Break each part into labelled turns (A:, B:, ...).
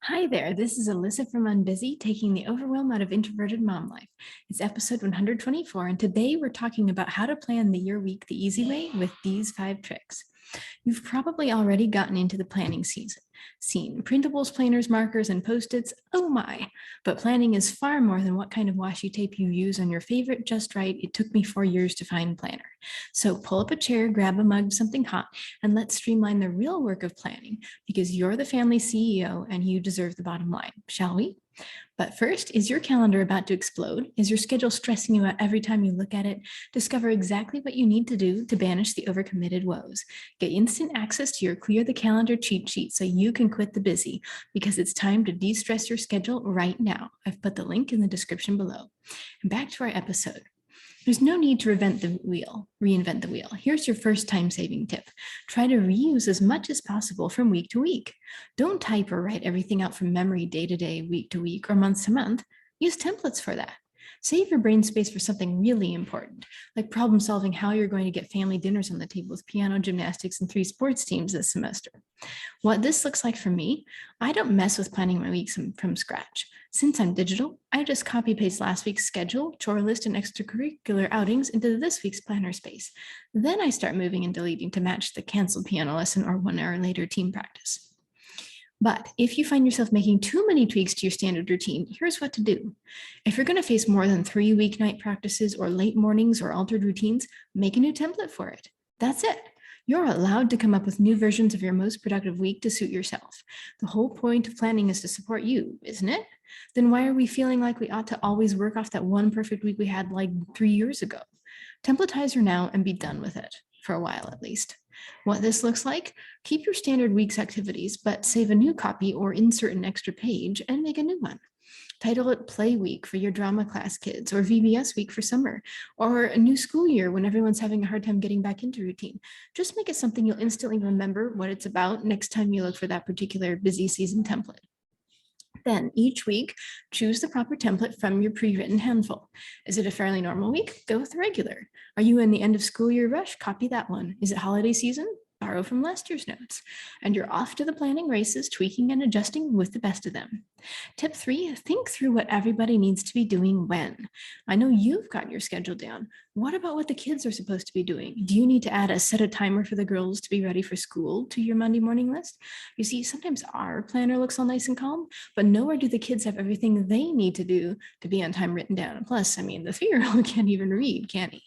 A: Hi there, this is Alyssa from Unbusy, taking the overwhelm out of introverted mom life. It's episode 124, and today we're talking about how to plan the year week the easy way with these 5 tricks. You've probably already gotten into the planning scene printables, planners, markers, and post-its. Oh my! But planning is far more than what kind of washi tape you use on your favorite just right. It took me 4 years to find planner. So pull up a chair, grab a mug, something hot, and let's streamline the real work of planning because you're the family CEO and you deserve the bottom line, shall we? But first, is your calendar about to explode? Is your schedule stressing you out every time you look at it? Discover exactly what you need to do to banish the overcommitted woes. Get instant access to your Clear the Calendar cheat sheet so you can quit the busy, because it's time to de-stress your schedule right now. I've put the link in the description below. And back to our episode. There's no need to reinvent the wheel. Here's your first time-saving tip. Try to reuse as much as possible from week to week. Don't type or write everything out from memory day to day, week to week, or month to month. Use templates for that. Save your brain space for something really important, like problem solving how you're going to get family dinners on the table with piano, gymnastics, and 3 sports teams this semester. What this looks like for me, I don't mess with planning my weeks from scratch. Since I'm digital, I just copy paste last week's schedule, chore list, and extracurricular outings into this week's planner space. Then I start moving and deleting to match the canceled piano lesson or 1 hour later team practice. But if you find yourself making too many tweaks to your standard routine, here's what to do. If you're going to face more than 3 weeknight practices or late mornings or altered routines, make a new template for it. That's it. You're allowed to come up with new versions of your most productive week to suit yourself. The whole point of planning is to support you, isn't it? Then why are we feeling like we ought to always work off that one perfect week we had like 3 years ago? Templatize her now and be done with it, for a while at least. What this looks like, keep your standard week's activities, but save a new copy or insert an extra page and make a new one. Title it Play Week for your drama class kids, or VBS Week for summer, or a new school year when everyone's having a hard time getting back into routine. Just make it something you'll instantly remember what it's about next time you look for that particular busy season template. Then each week, choose the proper template from your pre-written handful. Is it a fairly normal week? Go with the regular. Are you in the end of school year rush? Copy that one. Is it holiday season? Borrow from last year's notes. And you're off to the planning races, tweaking and adjusting with the best of them. Tip 3, think through what everybody needs to be doing when. I know you've got your schedule down. What about what the kids are supposed to be doing? Do you need to add a set a timer for the girls to be ready for school to your Monday morning list? You see, sometimes our planner looks all nice and calm, but nowhere do the kids have everything they need to do to be on time written down. Plus, I mean, the 3-year-old can't even read, can he?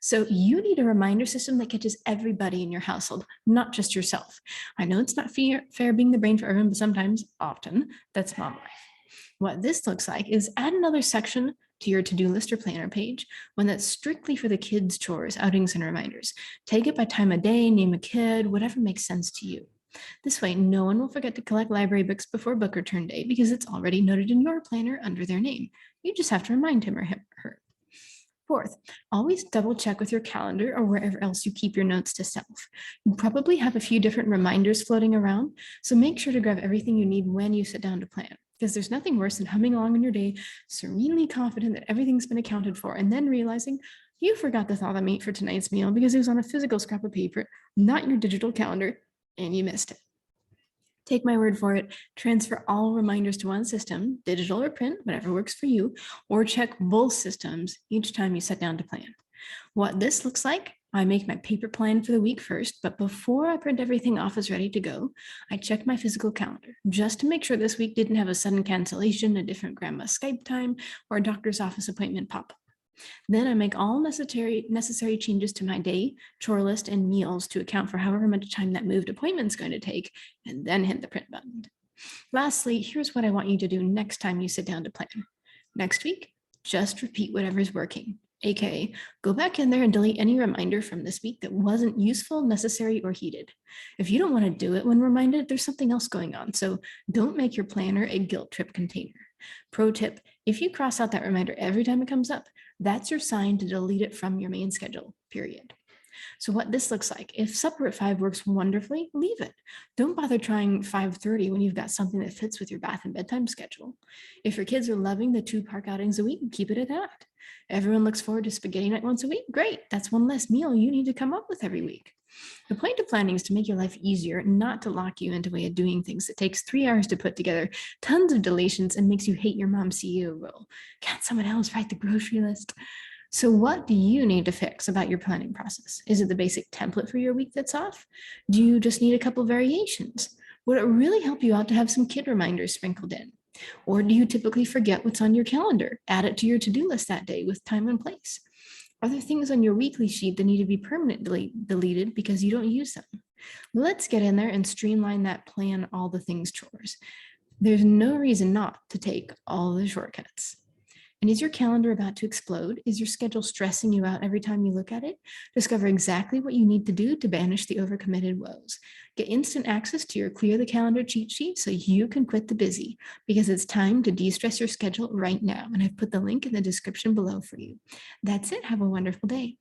A: So you need a reminder system that catches everybody in your household, not just yourself. I know it's not fair being the brain for everyone, but sometimes, often, that's mom life. What this looks like is add another section to your to-do list or planner page, one that's strictly for the kids' chores, outings, and reminders. Take it by time of day, name a kid, whatever makes sense to you. This way, no one will forget to collect library books before book return day because it's already noted in your planner under their name. You just have to remind him or her. Fourth, always double check with your calendar or wherever else you keep your notes to self. You probably have a few different reminders floating around, so make sure to grab everything you need when you sit down to plan, because there's nothing worse than humming along in your day, serenely confident that everything's been accounted for, and then realizing you forgot to thaw the meat for tonight's meal because it was on a physical scrap of paper, not your digital calendar, and you missed it. Take my word for it, transfer all reminders to one system, digital or print, whatever works for you, or check both systems each time you sit down to plan. What this looks like, I make my paper plan for the week first, but before I print everything off as ready to go, I check my physical calendar just to make sure this week didn't have a sudden cancellation, a different grandma's Skype time, or a doctor's office appointment pop up. Then I make all necessary changes to my day, chore list, and meals to account for however much time that moved appointment's going to take, and then hit the print button. Lastly, here's what I want you to do next time you sit down to plan. Next week, just repeat whatever's working, aka go back in there and delete any reminder from this week that wasn't useful, necessary, or heated. If you don't want to do it when reminded, there's something else going on, so don't make your planner a guilt trip container. Pro tip, if you cross out that reminder every time it comes up, that's your sign to delete it from your main schedule, period. So what this looks like, if supper at 5 works wonderfully, leave it. Don't bother trying 5:30 when you've got something that fits with your bath and bedtime schedule. If your kids are loving the 2 park outings a week, keep it at that. Everyone looks forward to spaghetti night once a week, great. That's one less meal you need to come up with every week. The point of planning is to make your life easier, not to lock you into a way of doing things that takes 3 hours to put together, tons of deletions, and makes you hate your mom's CEO role. Can't someone else write the grocery list? So what do you need to fix about your planning process? Is it the basic template for your week that's off? Do you just need a couple variations? Would it really help you out to have some kid reminders sprinkled in? Or do you typically forget what's on your calendar? Add it to your to-do list that day with time and place. Are there things on your weekly sheet that need to be permanently deleted because you don't use them? Let's get in there and streamline that plan all the things chores. There's no reason not to take all the shortcuts. And is your calendar about to explode? Is your schedule stressing you out every time you look at it? Discover exactly what you need to do to banish the overcommitted woes. Get instant access to your Clear the Calendar cheat sheet so you can quit the busy, because it's time to de-stress your schedule right now. And I've put the link in the description below for you. That's it. Have a wonderful day.